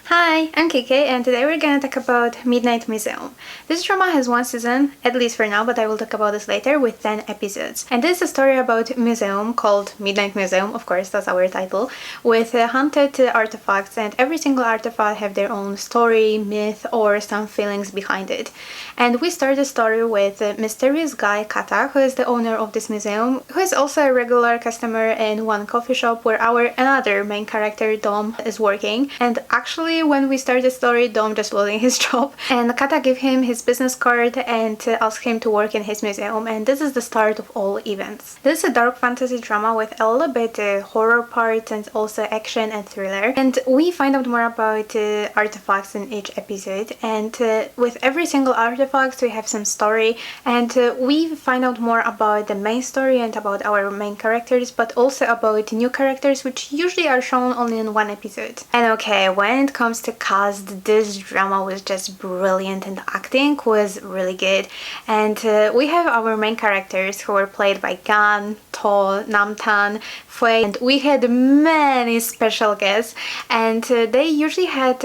Hi, I'm Kike and today we're gonna talk about Midnight Museum. This drama has one season, at least for now, but I will talk about this later, with 10 episodes. And this is a story about a museum called Midnight Museum, of course, that's our title, with haunted artifacts, and every single artifact have their own story, myth, or some feelings behind it. And we start the story with a mysterious guy, Khatha, who is the owner of this museum, who is also a regular customer in one coffee shop where our another main character, Dome, is working. And actually, when we start the story, Dom just losing his job, and Kata gave him his business card and asked him to work in his museum, and this is the start of all events. This is a dark fantasy drama with a little bit horror part and also action and thriller, and we find out more about artifacts in each episode, and with every single artifact we have some story, and we find out more about the main story and about our main characters, but also about new characters which usually are shown only in one episode. And okay, when it comes to cast, this drama was just brilliant and the acting was really good. And we have our main characters who were played by Gan, To, Namtan, Fei, and we had many special guests, and they usually had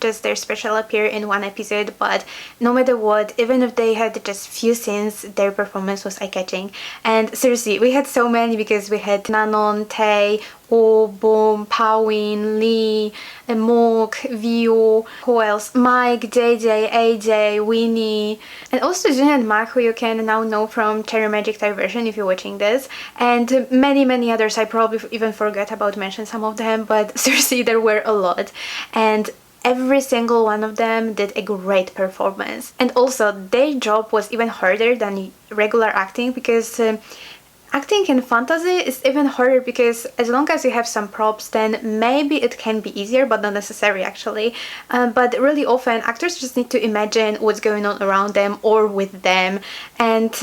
just their special appear in one episode, but no matter what, even if they had just few scenes, their performance was eye-catching. And seriously, we had so many because we had Nanon, Tae, Oh, Boom, Pawin, Lee, Mook, View, who else? Mike, JJ, AJ, Winnie, and also Jin and Mark, who you can now know from Cherry Magic Diversion if you're watching this, and many others. I probably even forgot about mentioning some of them, but seriously, there were a lot. And every single one of them did a great performance. And also, their job was even harder than regular acting because acting in fantasy is even harder because as long as you have some props, then maybe it can be easier, but not necessary actually. But really often actors just need to imagine what's going on around them or with them, and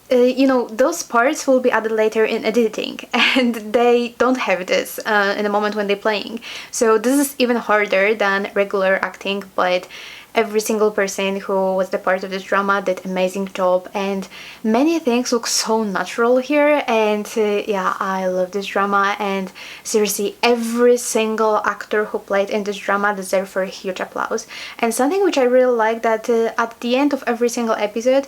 you know, those parts will be added later in editing, and they don't have this in the moment when they're playing. So this is even harder than regular acting, but every single person who was the part of this drama did amazing job, and many things look so natural here, and yeah, I love this drama, and seriously, every single actor who played in this drama deserves for a huge applause. And something which I really like that at the end of every single episode,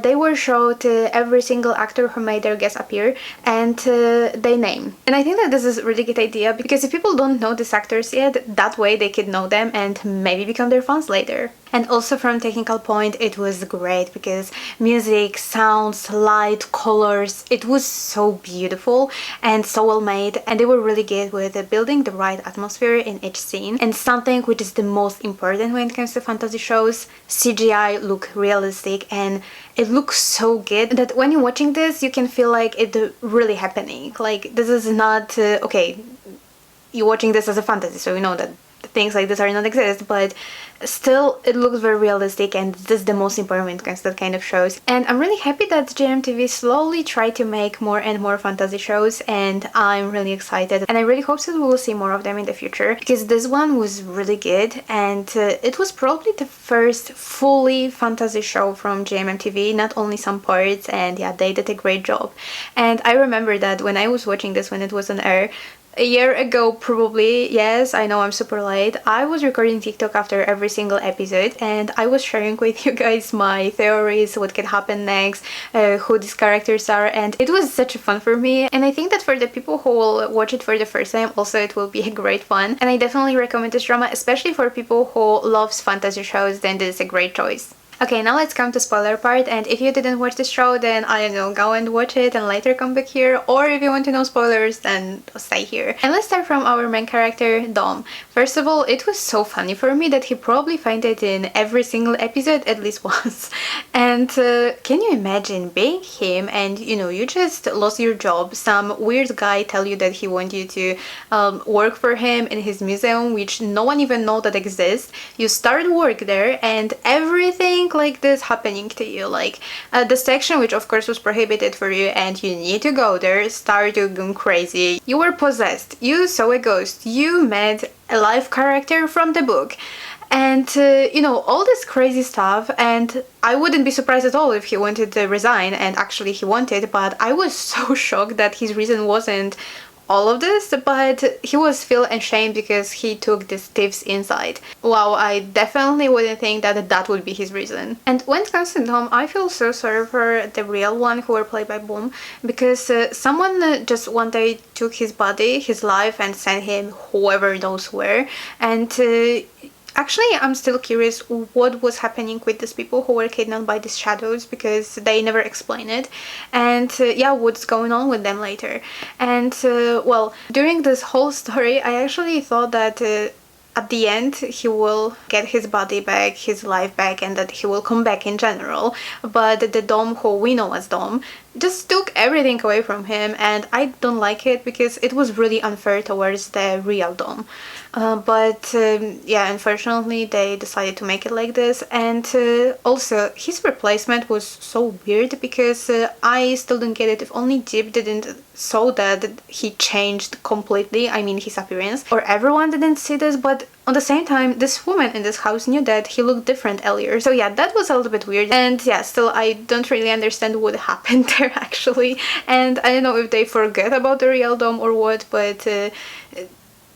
they were showed every single actor who made their guest appear and their name. And I think that this is a really good idea because if people don't know these actors yet, that way they could know them and maybe become their fans later. And also from technical point, it was great because music, sounds, light, colors, it was so beautiful and so well made, and they were really good with building the right atmosphere in each scene. And something which is the most important when it comes to fantasy shows, CGI look realistic, and it looks so good that when you're watching this, you can feel like it's really happening. Like, this is not, okay, you're watching this as a fantasy, so you know that things like this are not exist, but still it looks very realistic, and this is the most important when it comes to that kind of shows. And I'm really happy that GMMTV slowly try to make more and more fantasy shows, and I'm really excited, and I really hope that we will see more of them in the future because this one was really good, and it was probably the first fully fantasy show from GMMTV, not only some parts, and yeah, they did a great job. And I remember that when I was watching this when it was on air, a year ago probably, yes, I know I'm super late, I was recording TikTok after every single episode, and I was sharing with you guys my theories, what could happen next, who these characters are, and it was such a fun for me. And I think that for the people who will watch it for the first time also it will be a great fun, and I definitely recommend this drama, especially for people who loves fantasy shows, then this is a great choice. Okay, now let's come to spoiler part, and if you didn't watch this show, then I don't know, go and watch it and later come back here, or if you want to know spoilers, then stay here. And let's start from our main character, Dom. First of all, it was so funny for me that he probably fainted in every single episode at least once. And can you imagine being him and you know, you just lost your job, some weird guy tell you that he wants you to work for him in his museum, which no one even know that exists. You start work there and everything like this happening to you, like the section which of course was prohibited for you and you need to go there, start to go crazy. You were possessed, you saw a ghost, you met a live character from the book, and you know, all this crazy stuff. And I wouldn't be surprised at all if he wanted to resign, and actually he wanted, but I was so shocked that his reason wasn't all of this, but he was feel ashamed because he took these tips inside. Wow, I definitely wouldn't think that that would be his reason. And when it comes to Dom, I feel so sorry for the real one who were played by Boom, because someone just one day took his body, his life, and sent him whoever those were. And actually, I'm still curious what was happening with these people who were kidnapped by these shadows, because they never explain it. And yeah, what's going on with them later. And well, during this whole story, I actually thought that at the end he will get his body back, his life back, and that he will come back in general. But the Dom who we know as Dom just took everything away from him, and I don't like it because it was really unfair towards the real Dom. But yeah, unfortunately they decided to make it like this. And also his replacement was so weird, because I still don't get it. If only Jeep didn't saw that he changed completely, I mean his appearance, or everyone didn't see this, but on the same time this woman in this house knew that he looked different earlier. So yeah, that was a little bit weird. And yeah, still I don't really understand what happened there actually, and I don't know if they forget about the real Dom or what, but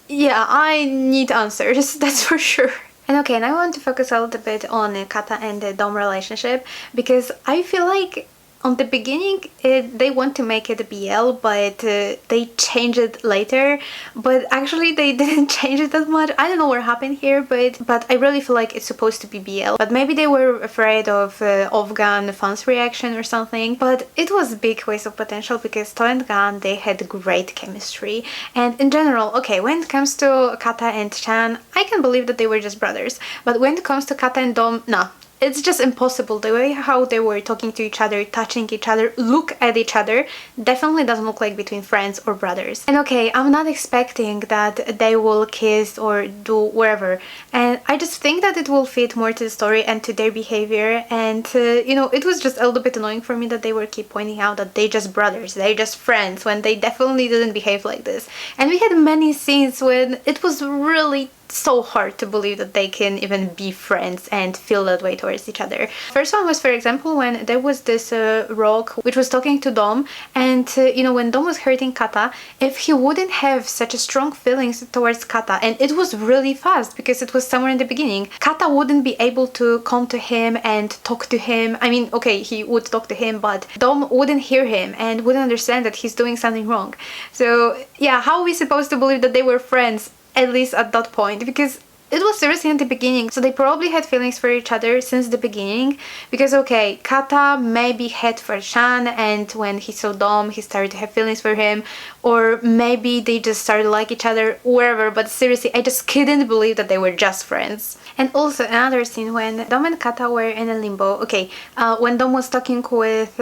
yeah, I need answers, that's for sure. And okay, now I want to focus a little bit on Khatha and the Dom relationship, because I feel like on the beginning they want to make it BL, but they change it later. But actually they didn't change it that much. I don't know what happened here, but I really feel like it's supposed to be BL. But maybe they were afraid of Ofgan fans' reaction or something. But it was a big waste of potential, because Tu and Gan, they had great chemistry. And in general, okay, when it comes to Khatha and Chan, I can believe that they were just brothers. But when it comes to Khatha and Dom, no. It's just impossible. The way how they were talking to each other, touching each other, look at each other, definitely doesn't look like between friends or brothers. And okay, I'm not expecting that they will kiss or do whatever, and I just think that it will fit more to the story and to their behavior. And you know, it was just a little bit annoying for me that they were keep pointing out that they just brothers, they just friends, when they definitely didn't behave like this. And we had many scenes when it was really so hard to believe that they can even be friends and feel that way towards each other. First one was, for example, when there was this rock which was talking to Dom, and you know, when Dom was hurting Khatha, if he wouldn't have such a strong feelings towards Khatha, and it was really fast because it was somewhere in the beginning, Khatha wouldn't be able to come to him and talk to him. I mean, okay, he would talk to him, but Dom wouldn't hear him and wouldn't understand that he's doing something wrong. So yeah, how are we supposed to believe that they were friends, at least at that point? Because it was seriously in the beginning, so they probably had feelings for each other since the beginning. Because okay, Khatha maybe had for Shan, and when he saw Dom he started to have feelings for him, or maybe they just started to like each other, wherever. But seriously, I just couldn't believe that they were just friends. And also another scene when Dom and Khatha were in a limbo. Okay, when Dom was talking with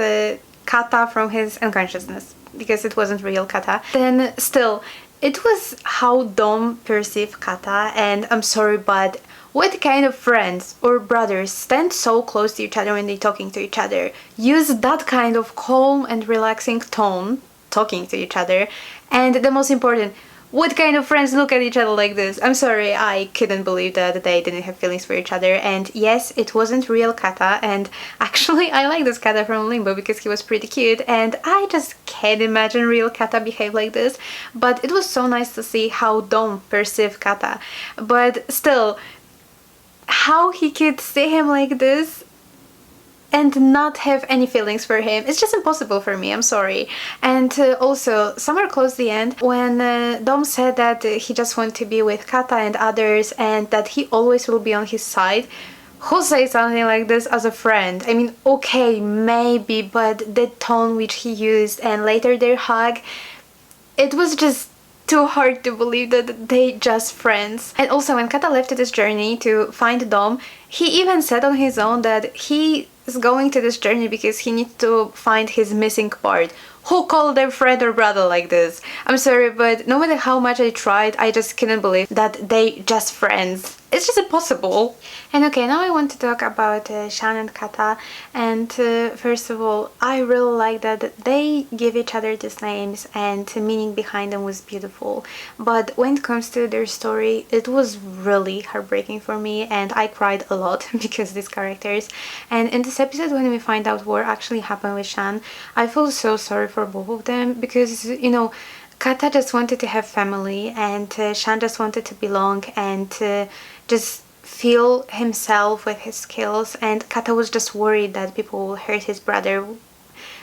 Khatha from his unconsciousness, because it wasn't real Khatha, then still it was how Dom perceived Khatha. And I'm sorry, but what kind of friends or brothers stand so close to each other when they're talking to each other? Use that kind of calm and relaxing tone talking to each other. And the most important, what kind of friends look at each other like this? I'm sorry, I couldn't believe that they didn't have feelings for each other. And yes, it wasn't real Khatha, and actually I like this Khatha from Limbo because he was pretty cute, and I just can't imagine real Khatha behave like this. But it was so nice to see how Dom perceived Khatha. But still, how he could see him like this and not have any feelings for him, it's just impossible for me, I'm sorry. And also, somewhere close to the end, when Dom said that he just wants to be with Khatha and others, and that he always will be on his side, who says something like this as a friend? I mean, okay, maybe, but the tone which he used and later their hug, it was just too hard to believe that they just friends. And also, when Khatha left this journey to find Dom, he even said on his own that he is going to this journey because he needs to find his missing part. Who called their friend or brother like this? I'm sorry, but no matter how much I tried, I just couldn't believe that they just friends. It's just impossible. And okay, now I want to talk about Shan and Khatha. And first of all, I really like that they give each other these names, and the meaning behind them was beautiful. But when it comes to their story, it was really heartbreaking for me, and I cried a lot because of these characters. And in this episode, when we find out what actually happened with Shan, I feel so sorry for both of them, because, you know, Khatha just wanted to have family, and Shan just wanted to belong and just feel himself with his skills, and Khatha was just worried that people will hurt his brother,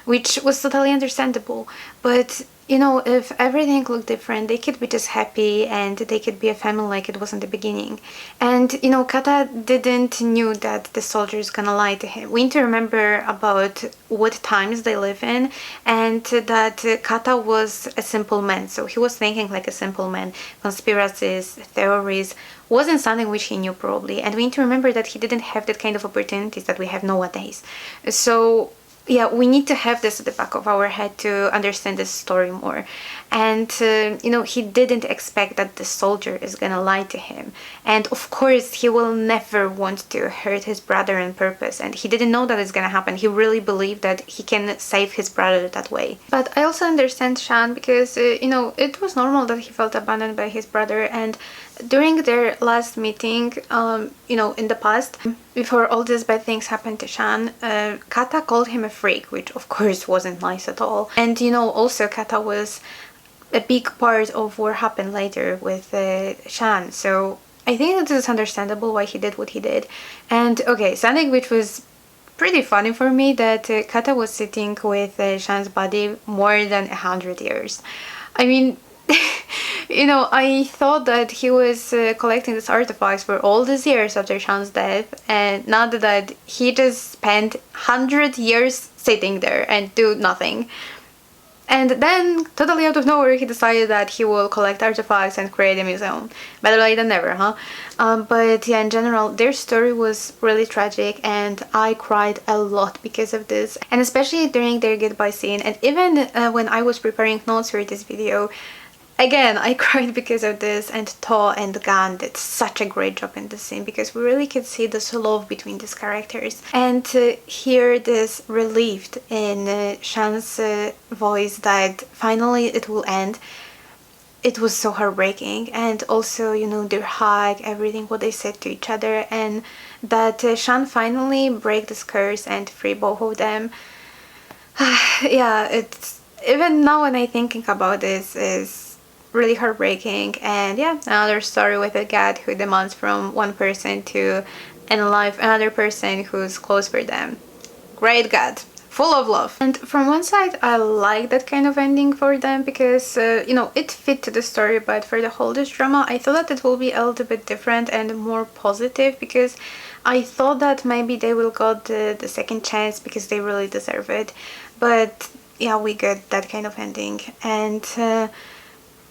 which was totally understandable. But you know, if everything looked different, they could be just happy and they could be a family like it was in the beginning. And you know, Khatha didn't knew that the soldier is gonna lie to him. We need to remember about what times they live in, and that Khatha was a simple man, so he was thinking like a simple man. Conspiracies, theories wasn't something which he knew probably, and we need to remember that he didn't have that kind of opportunities that we have nowadays. So yeah, we need to have this at the back of our head to understand this story more. And you know, he didn't expect that the soldier is gonna lie to him, and of course he will never want to hurt his brother on purpose, and he didn't know that it's gonna happen. He really believed that he can save his brother that way. But I also understand Shan, because you know, it was normal that he felt abandoned by his brother. And during their last meeting, you know, in the past, before all these bad things happened to Shan, Khatha called him a freak, which of course wasn't nice at all. And you know, also Khatha was a big part of what happened later with Shan, so I think that it's understandable why he did what he did. And okay, something which was pretty funny for me, that Khatha was sitting with Shan's body more than 100 years. I mean, you know, I thought that he was collecting these artifacts for all these years after Shan's death, and not that he just spent 100 years sitting there and do nothing. And then, totally out of nowhere, he decided that he will collect artifacts and create a museum. Better late than never, huh? But yeah, in general, their story was really tragic, and I cried a lot because of this. And especially during their goodbye scene, and even when I was preparing notes for this video, again, I cried because of this. And Tu and Gan did such a great job in this scene, because we really could see this love between these characters. And to hear this relieved in Shan's voice that finally it will end, it was so heartbreaking. And also, you know, their hug, everything what they said to each other, and that Shan finally break this curse and free both of them. Yeah, it's, even now when I thinking about this, is really heartbreaking. And yeah, another story with a god who demands from one person to unalive another person who's close for them. Great god, full of love. And from one side, I like that kind of ending for them, because you know, it fit to the story. But for the whole this drama, I thought that it will be a little bit different and more positive, because I thought that maybe they will got the second chance because they really deserve it. But yeah, we got that kind of ending. And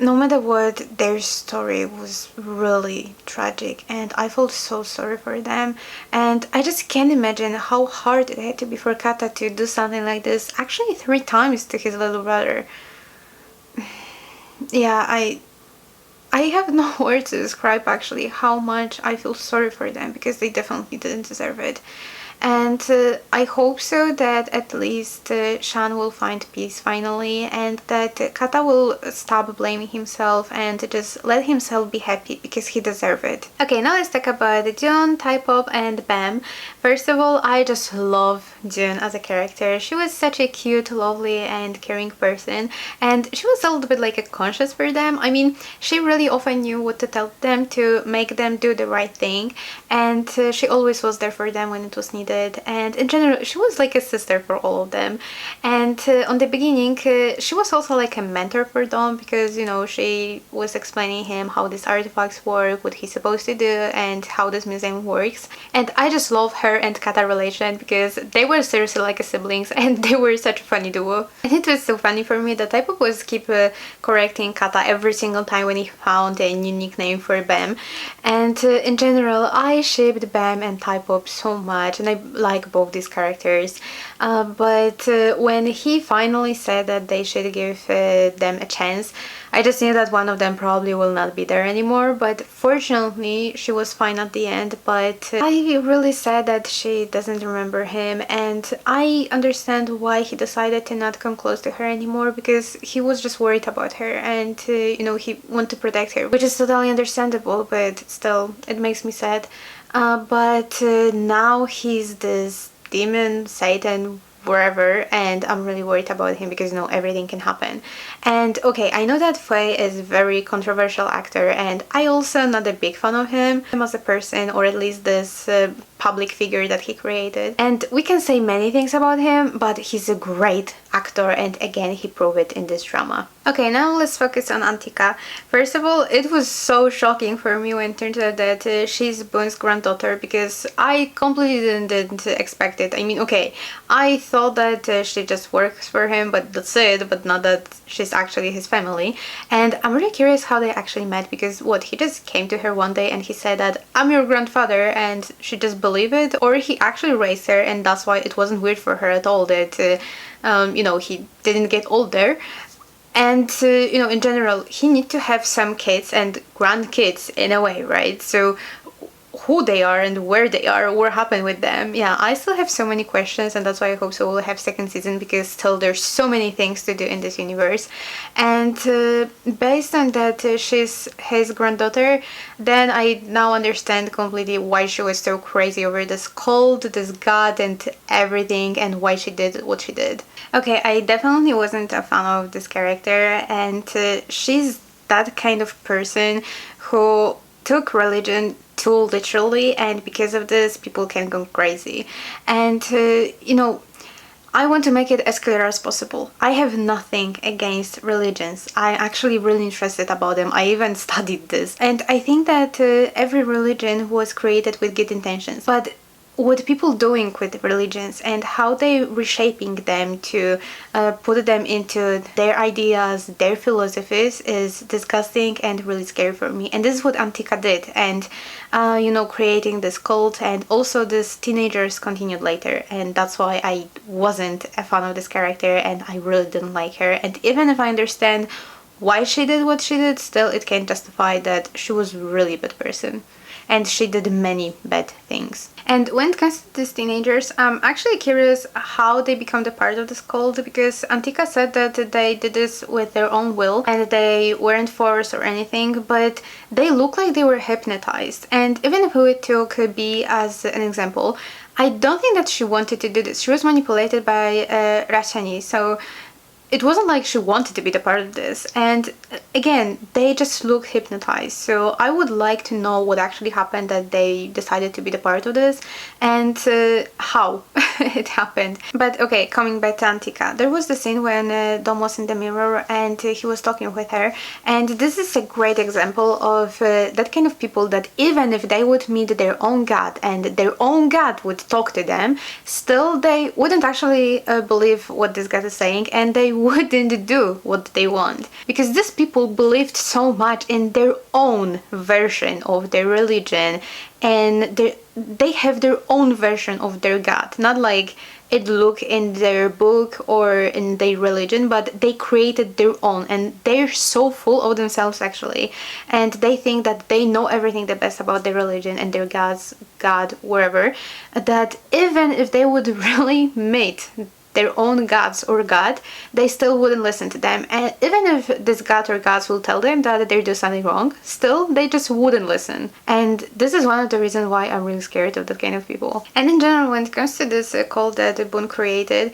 no matter what, their story was really tragic, and I felt so sorry for them. And I just can't imagine how hard it had to be for Khatha to do something like this, actually 3 times to his little brother. Yeah, I have no words to describe actually how much I feel sorry for them, because they definitely didn't deserve it. And I hope so that at least Shan will find peace finally, and that Khatha will stop blaming himself and just let himself be happy, because he deserves it. Okay, now let's talk about June, Triphob and Bam. First of all, I just love June as a character. She was such a cute, lovely and caring person, and she was a little bit like a conscience for them. I mean, she really often knew what to tell them to make them do the right thing, and she always was there for them when it was needed. And in general, she was like a sister for all of them. And on the beginning, she was also like a mentor for Dom, because you know, she was explaining him how these artifacts work, what he's supposed to do, and how this museum works. And I just love her and Khatha relation, because they were seriously like a siblings, and they were such a funny duo. And it was so funny for me that Triphob was keep correcting Khatha every single time when he found a new nickname for Bam. And in general, I shipped Bam and Triphob so much, and I like both these characters. But when he finally said that they should give them a chance, I just knew that one of them probably will not be there anymore. But fortunately, she was fine at the end. But I really sad that she doesn't remember him, and I understand why he decided to not come close to her anymore, because he was just worried about her, and you know, he wanted to protect her, which is totally understandable. But still, it makes me sad. But now he's this demon, Satan, wherever, and I'm really worried about him because everything can happen. And okay, I know that Faye is a very controversial actor, and I also not a big fan of him as a person, or at least this public figure that he created. And we can say many things about him, but he's a great actor, and again he proved it in this drama. Okay, now let's focus on Anthika. First of all, it was so shocking for me when it turned out that she's Boone's granddaughter, because I completely didn't expect it. I mean, okay, I thought that she just works for him, but that's it, but not that she's actually his family. And I'm really curious how they actually met, because what, he just came to her one day and he said that I'm your grandfather, and she just believed it, or he actually raised her and that's why it wasn't weird for her at all that he didn't get older. And in general, he need to have some kids and grandkids in a way, right? So who they are and where they are, what happened with them. Yeah, I still have so many questions, and that's why I hope so we'll have second season, because still there's so many things to do in this universe. And based on that she's his granddaughter, then I now understand completely why she was so crazy over this cult, this god and everything, and why she did what she did. Okay, I definitely wasn't a fan of this character, and she's that kind of person who took religion too literally, and because of this people can go crazy. And I want to make it as clear as possible. I have nothing against religions. I'm actually really interested about them. I even studied this, and I think that every religion was created with good intentions, but what people doing with religions and how they reshaping them to put them into their ideas, their philosophies, is disgusting and really scary for me. And this is what Anthika did, and creating this cult, and also this teenagers continued later, and that's why I wasn't a fan of this character and I really didn't like her. And even if I understand why she did what she did, still it can't justify that she was really a bad person, and she did many bad things. And when it comes to these teenagers, I'm actually curious how they become the part of this cult, because Anthika said that they did this with their own will and they weren't forced or anything, but they look like they were hypnotized. And even if we took B as an example, I don't think that she wanted to do this. She was manipulated by Rashani, so it wasn't like she wanted to be the part of this. And again, they just look hypnotized. So I would like to know what actually happened that they decided to be the part of this, and how it happened. But okay, coming back to Anthika, there was the scene when Dom was in the mirror and he was talking with her, and this is a great example of that kind of people that even if they would meet their own god and their own god would talk to them, still they wouldn't actually believe what this god is saying, and they wouldn't do what they want, because these people believed so much in their own version of their religion, and they have their own version of their god, not like it look in their book or in their religion, but they created their own, and they're so full of themselves actually, and they think that they know everything the best about their religion and their god, wherever, that even if they would really meet their own gods or god, they still wouldn't listen to them. And even if this god or gods will tell them that they do something wrong, still they just wouldn't listen. And this is one of the reasons why I'm really scared of that kind of people. And in general, when it comes to this cult that Boone created,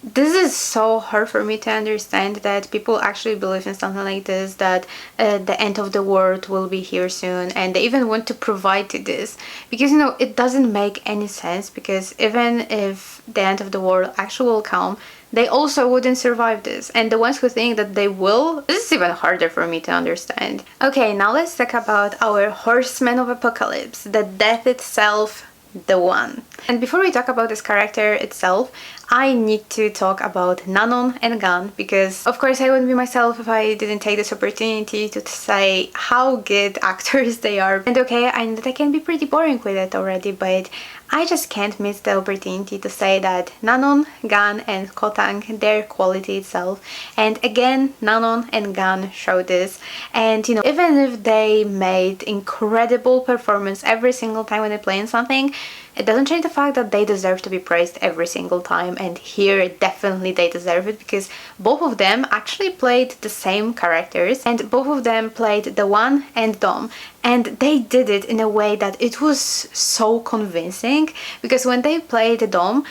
this is so hard for me to understand, that people actually believe in something like this, that the end of the world will be here soon, and they even want to provide to this, because it doesn't make any sense, because even if the end of the world actually will come, they also wouldn't survive this, and the ones who think that they will, this is even harder for me to understand. Okay, now let's talk about our horseman of apocalypse, the death itself, the one. And before we talk about this character itself, I need to talk about Nanon and Gan, because of course I wouldn't be myself if I didn't take this opportunity to say how good actors they are. And okay, I know that I can be pretty boring with it already, but I just can't miss the opportunity to say that Nanon, Gan and Khatha, their quality itself. And again, Nanon and Gan show this, and even if they made incredible performance every single time when they play in something, it doesn't change the fact that they deserve to be praised every single time, and here definitely they deserve it, because both of them actually played the same characters, and both of them played the One and Dom, and they did it in a way that it was so convincing, because when they played the Dom,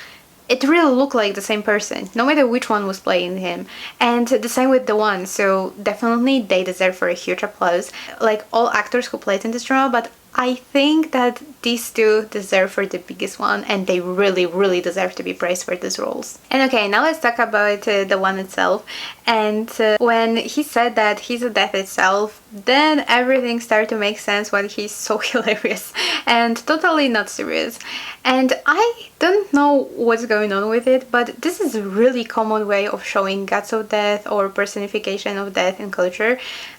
it really looked like the same person, no matter which one was playing him. And the same with the one, so definitely they deserve for a huge applause, like all actors who played in this drama, but I think that these two deserve for the biggest one, and they really deserve to be praised for these roles. And okay, now let's talk about the one itself. And when he said that he's a death itself, then everything started to make sense when he's so hilarious and totally not serious. And I don't know what's going on with it, but this is a really common way of showing gods of death or personification of death in culture.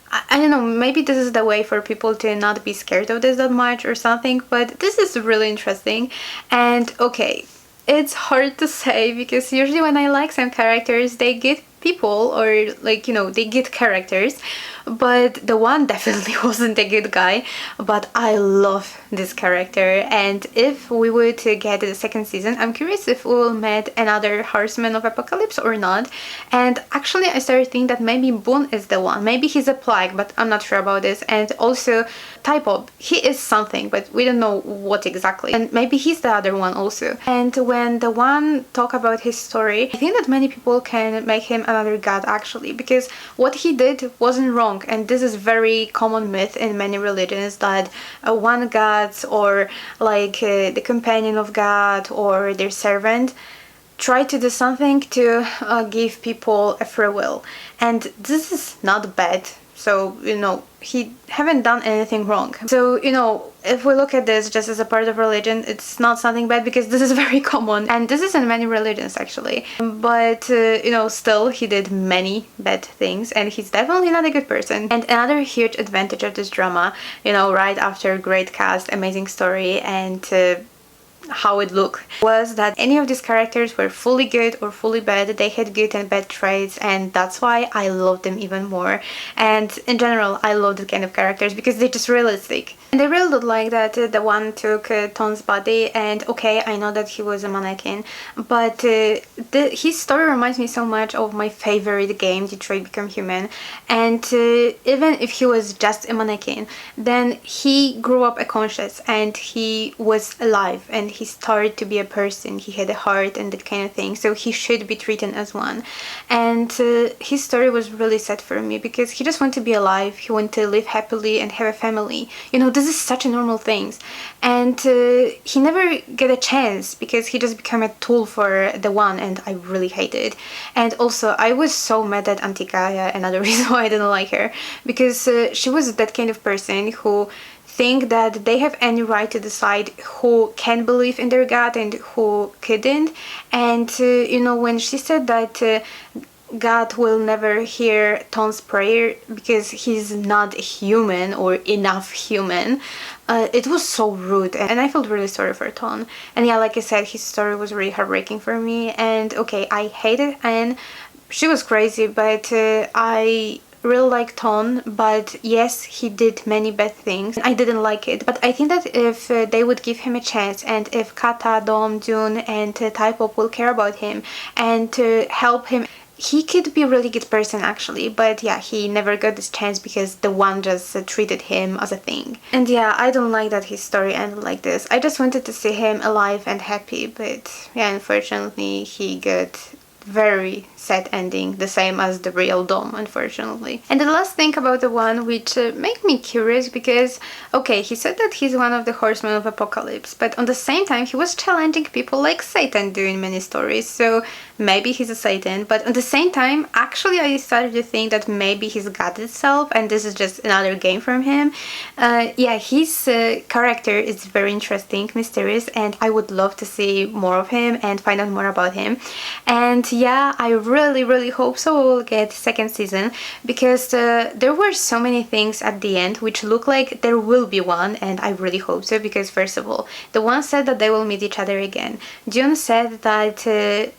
I don't know, maybe this is the way for people to not be scared of this that much or something, but this is really interesting. And okay, it's hard to say because usually when I like some characters, they get people, or like, you know, they get characters, but the one definitely wasn't a good guy. But I love this character, and if we would get the second season, I'm curious if we will meet another horseman of apocalypse or not. And actually I started thinking that maybe Boone is the one, maybe he's a plague, but I'm not sure about this. And also Triphob, he is something, but we don't know what exactly, and maybe he's the other one also. And when the one talk about his story, I think that many people can make him another god actually, because what he did wasn't wrong. And this is very common myth in many religions, that one gods, or like the companion of God or their servant, try to do something to give people a free will, and this is not bad. So, you know, he haven't done anything wrong. So, you know, if we look at this just as a part of religion, it's not something bad, because this is very common, and this is in many religions actually. But, you know, still he did many bad things, and he's definitely not a good person. And another huge advantage of this drama, you know, right after great cast, amazing story, and how it looked, was that any of these characters were fully good or fully bad. They had good and bad traits, and that's why I love them even more. And in general, I love that kind of characters because they're just realistic. And I really don't like that the one took Ton's body, and okay, I know that he was a mannequin, but his story reminds me so much of my favorite game, Detroit Become Human. And even if he was just a mannequin, then he grew up a conscious, and he was alive, and he started to be a person. He had a heart and that kind of thing, so he should be treated as one. And his story was really sad for me, because he just wanted to be alive, he wanted to live happily and have a family. You know, this is such a normal thing. And he never get a chance because he just became a tool for the one, and I really hate it. And also I was so mad at Anthika, another reason why I didn't like her, because she was that kind of person who think that they have any right to decide who can believe in their God and who couldn't. And you know, when she said that God will never hear Ton's prayer because he's not human or enough human, it was so rude, and I felt really sorry for Ton. And yeah, like I said, his story was really heartbreaking for me. And okay, I hated Anne, she was crazy, but I really like Ton. But yes, he did many bad things. I didn't like it, but I think that if they would give him a chance, and if Khatha, Dome, Dune, and Triphob will care about him and help him, he could be a really good person actually. But yeah, he never got this chance because the one just treated him as a thing. And yeah, I don't like that his story ended like this. I just wanted to see him alive and happy, but yeah, unfortunately he got very sad ending, the same as the real Dome, unfortunately. And the last thing about the one which made me curious, because okay, he said that he's one of the horsemen of apocalypse, but on the same time he was challenging people like Satan doing many stories, so maybe he's a Satan. But at the same time, actually I started to think that maybe he's God itself, and this is just another game from him. Yeah, his character is very interesting, mysterious, and I would love to see more of him and find out more about him. And yeah, I really hope so we'll get second season, because there were so many things at the end which look like there will be one, and I really hope so, because first of all, the one said that they will meet each other again. June said that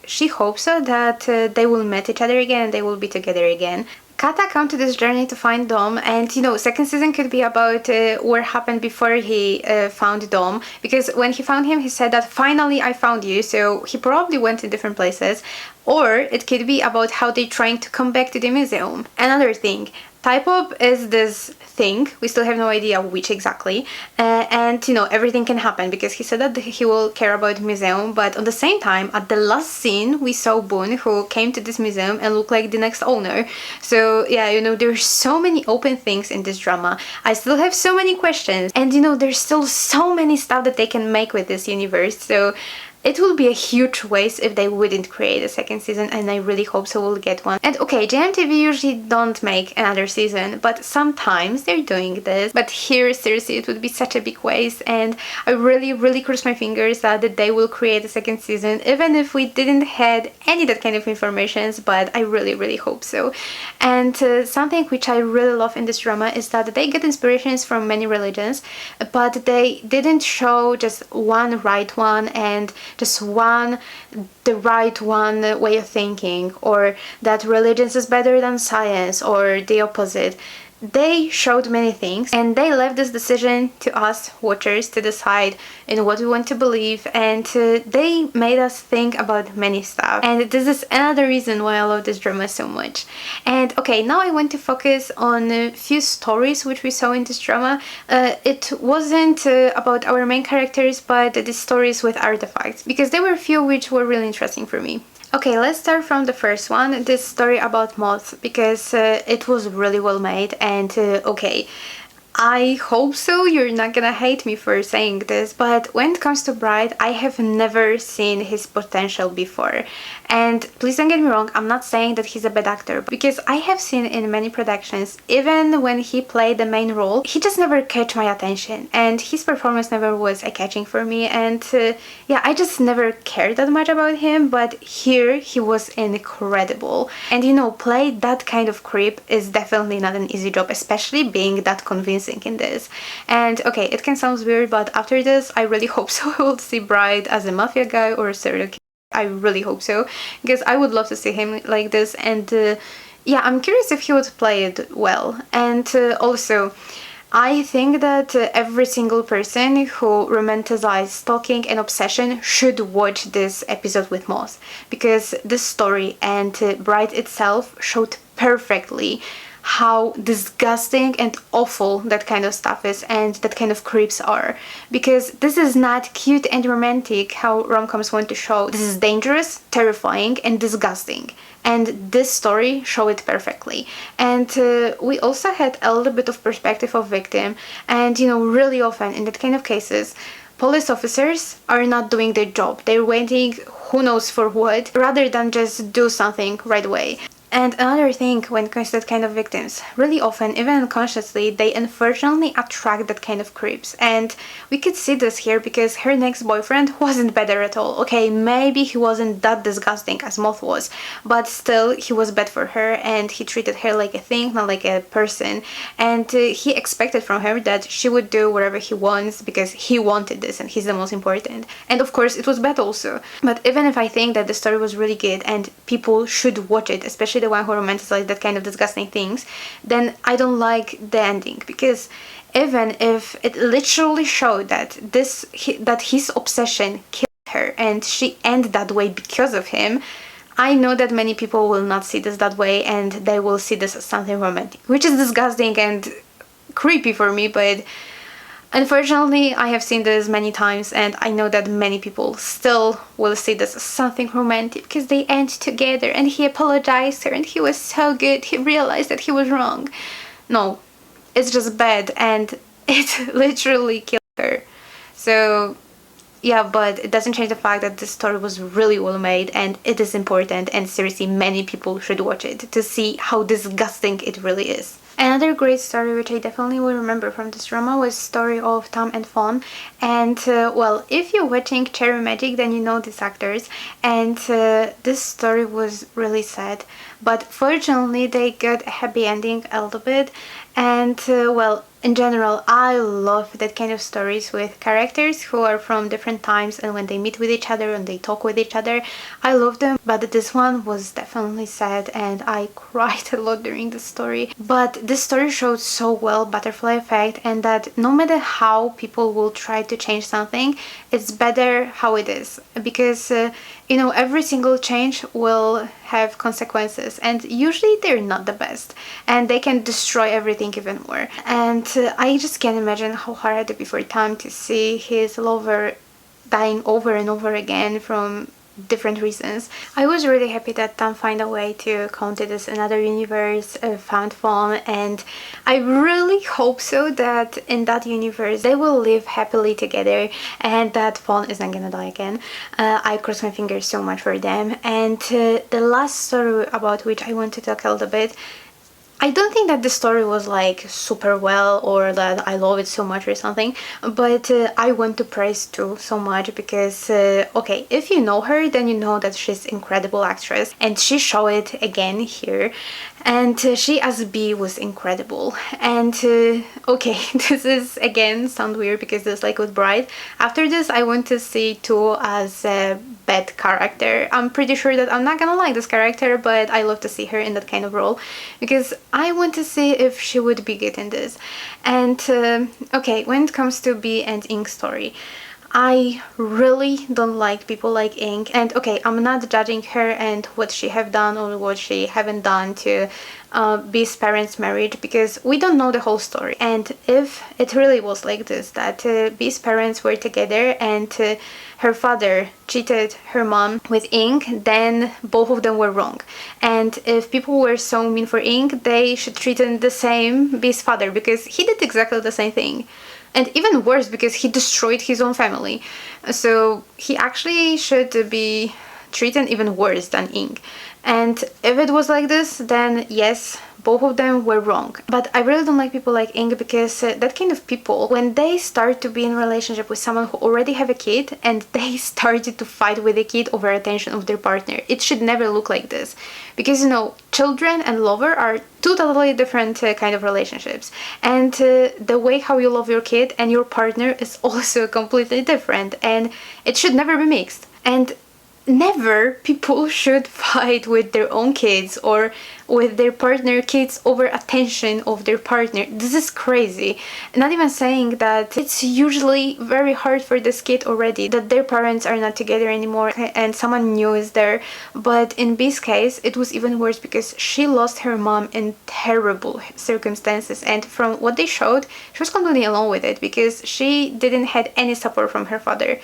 she hopes so that they will meet each other again and they will be together again. Khatha come to this journey to find Dome, and you know, second season could be about what happened before he found Dome, because when he found him he said that finally I found you, so he probably went to different places. Or it could be about how they're trying to come back to the museum. Another thing, Triphob is this thing, we still have no idea which exactly, and you know, everything can happen because he said that he will care about museum, but at the same time, at the last scene, we saw Boone, who came to this museum and looked like the next owner. So yeah, you know, there's so many open things in this drama. I still have so many questions, and you know, there's still so many stuff that they can make with this universe, so it will be a huge waste if they wouldn't create a second season, and I really hope so we'll get one. And okay, GMMTV usually don't make another season, but sometimes they're doing this. But here, seriously, it would be such a big waste, and I really cross my fingers that they will create a second season, even if we didn't had any that kind of informations, but I really hope so. And something which I really love in this drama is that they get inspirations from many religions, but they didn't show just one right one and just the right one way of thinking, or that religion is better than science, or the opposite. They showed many things, and they left this decision to us watchers to decide in what we want to believe, and they made us think about many stuff. And this is another reason why I love this drama so much. And okay, now I want to focus on a few stories which we saw in this drama. It wasn't about our main characters, but the stories with artifacts, because there were a few which were really interesting for me. Okay, let's start from the first one, this story about Moths, because it was really well made, and okay, I hope so, you're not gonna hate me for saying this, but when it comes to Bright, I have never seen his potential before. And please don't get me wrong, I'm not saying that he's a bad actor, because I have seen in many productions, even when he played the main role, he just never catch my attention, and his performance never was catching for me, and yeah, I just never cared that much about him, but here he was incredible. And you know, play that kind of creep is definitely not an easy job, especially being that convincing in this. And okay, it can sound weird, but after this, I really hope so I will see Bright as a mafia guy or a serial killer. I really hope so, because I would love to see him like this, and yeah, I'm curious if he would play it well. And also, I think that every single person who romanticizes stalking and obsession should watch this episode with Moss, because this story and Bright itself showed perfectly how disgusting and awful that kind of stuff is, and that kind of creeps are, because this is not cute and romantic how rom-coms want to show. This is dangerous, terrifying, and disgusting, and this story showed it perfectly. And we also had a little bit of perspective of victim, and you know, really often in that kind of cases, police officers are not doing their job. They're waiting who knows for what, rather than just do something right away. And another thing when it comes to that kind of victims, really often, even unconsciously, they unfortunately attract that kind of creeps. And we could see this here because her next boyfriend wasn't better at all. Okay, maybe he wasn't that disgusting as Moth was, but still he was bad for her, and he treated her like a thing, not like a person. And he expected from her that she would do whatever he wants because he wanted this and he's the most important. And of course it was bad also. But even if I think that the story was really good and people should watch it, especially the one who romanticized that kind of disgusting things, then I don't like the ending, because even if it literally showed that his obsession killed her and she ended that way because of him, I know that many people will not see this that way, and they will see this as something romantic, which is disgusting and creepy for me. But unfortunately, I have seen this many times, and I know that many people still will see this as something romantic because they end together and he apologized to her and he was so good, he realized that he was wrong. No, it's just bad, and it literally killed her. So yeah, but it doesn't change the fact that this story was really well made, and it is important, and seriously many people should watch it to see how disgusting it really is. Another great story which I definitely will remember from this drama was the story of Tum and Phone. And well, if you're watching Cherry Magic, then you know these actors, and this story was really sad, but fortunately they got a happy ending a little bit. And well, in general, I love that kind of stories with characters who are from different times, and when they meet with each other and they talk with each other, I love them. But this one was definitely sad, and I cried a lot during the story. But this story showed so well butterfly effect, and that no matter how people will try to change something, it's better how it is, because you know, every single change will have consequences, and usually they're not the best, and they can destroy everything even more. And I just can't imagine how hard it would be for Tam to see his lover dying over and over again from different reasons. I was really happy that Tam find a way to count it as another universe, found Phone, and I really hope so that in that universe they will live happily together and that Phone is not gonna die again. I cross my fingers so much for them. And the last story about which I want to talk a little bit, I don't think that the story was like super well or that I love it so much or something, but I want to praise Tu so much because, okay, if you know her, then you know that she's an incredible actress, and she showed it again here, and she as B was incredible. And okay, this is again sound weird because it's like with Bride. After this, I want to see Tu as a bad character. I'm pretty sure that I'm not gonna like this character, but I love to see her in that kind of role because I want to see if she would be good in this. And okay, when it comes to B and Ink's story, I really don't like people like Ink, and okay, I'm not judging her and what she have done or what she haven't done to B's parents' marriage because we don't know the whole story. And if it really was like this, that B's parents were together and her father cheated her mom with Ink, then both of them were wrong. And if people were so mean for Ink, they should treat him the same B's father because he did exactly the same thing. And even worse because he destroyed his own family. So he actually should be treated even worse than Ink. And if it was like this, then yes, both of them were wrong. But I really don't like people like Ink because that kind of people, when they start to be in a relationship with someone who already have a kid and they started to fight with the kid over attention of their partner, it should never look like this. Because, you know, children and lover are two totally different kind of relationships. And the way how you love your kid and your partner is also completely different. And it should never be mixed. And never people should fight with their own kids or with their partner kids over attention of their partner. This is crazy. Not even saying that it's usually very hard for this kid already that their parents are not together anymore and someone new is there, but in B's case it was even worse because she lost her mom in terrible circumstances, and from what they showed she was completely alone with it because she didn't had any support from her father.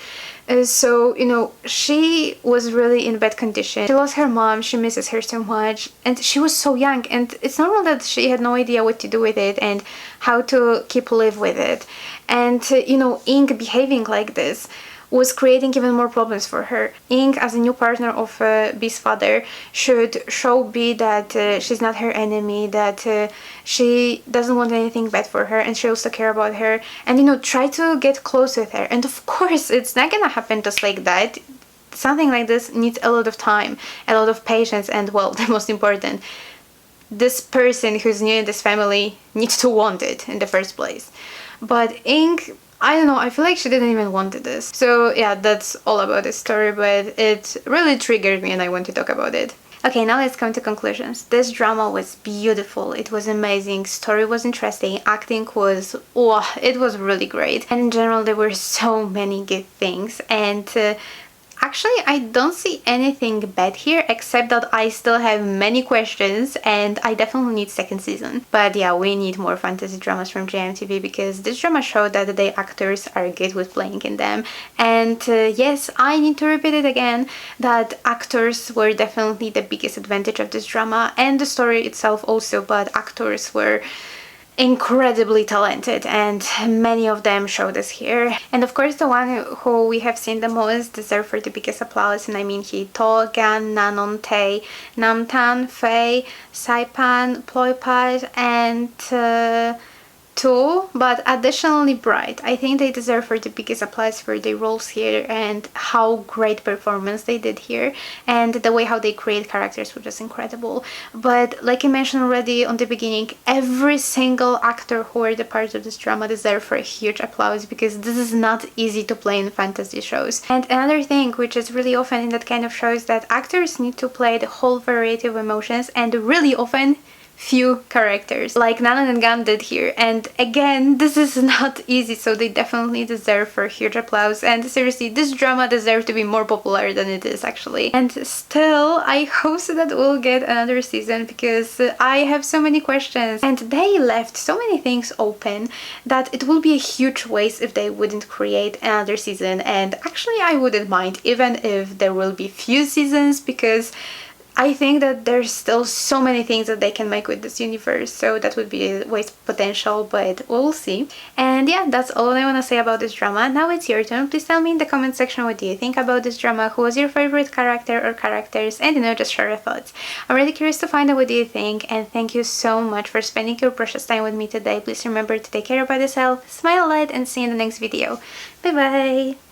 So, you know, she was really in bad condition. She lost her mom, she misses her so much, and she was so young, and it's normal that she had no idea what to do with it and how to keep live with it. And, you know, Ink behaving like this was creating even more problems for her. Ink, as a new partner of B's father, should show B that she's not her enemy, that she doesn't want anything bad for her and she also care about her, and, you know, try to get close with her. And of course it's not gonna happen just like that. Something like this needs a lot of time, a lot of patience, and, well, the most important, this person who's new in this family needs to want it in the first place. But Ink, I don't know, I feel like she didn't even want this. So yeah, that's all about this story, but it really triggered me and I want to talk about it. Okay, now let's come to conclusions. This drama was beautiful, it was amazing, story was interesting, acting was, oh, it was really great. And in general, there were so many good things, and actually, I don't see anything bad here, except that I still have many questions and I definitely need second season. But yeah, we need more fantasy dramas from GMMTV because this drama showed that the actors are good with playing in them. And yes, I need to repeat it again, that actors were definitely the biggest advantage of this drama, and the story itself also, but actors were incredibly talented and many of them show this here. And of course the one who we have seen the most deserve for the biggest applause, and I mean he To, Gan, Nanon, Tae, Namtan, Faye, Saipan, Ploypat, and Tu, but additionally Bright. I think they deserve for the biggest applause for their roles here and how great performance they did here, and the way how they create characters was just incredible. But like I mentioned already on the beginning, every single actor who were the part of this drama deserve for a huge applause because this is not easy to play in fantasy shows. And another thing which is really often in that kind of shows, that actors need to play the whole variety of emotions, and really often few characters like Nalan and Gam did here. And again, this is not easy, so they definitely deserve for huge applause. And seriously, this drama deserves to be more popular than it is actually. And still, I hope that we'll get another season because I have so many questions and they left so many things open that it will be a huge waste if they wouldn't create another season. And actually, I wouldn't mind even if there will be few seasons, because I think that there's still so many things that they can make with this universe, so that would be a waste potential, but we'll see. And yeah, that's all I want to say about this drama. Now it's your turn. Please tell me in the comment section what do you think about this drama, who was your favorite character or characters, and just share your thoughts. I'm really curious to find out what do you think, and thank you so much for spending your precious time with me today. Please remember to take care of yourself, smile a lot, and see you in the next video. Bye bye!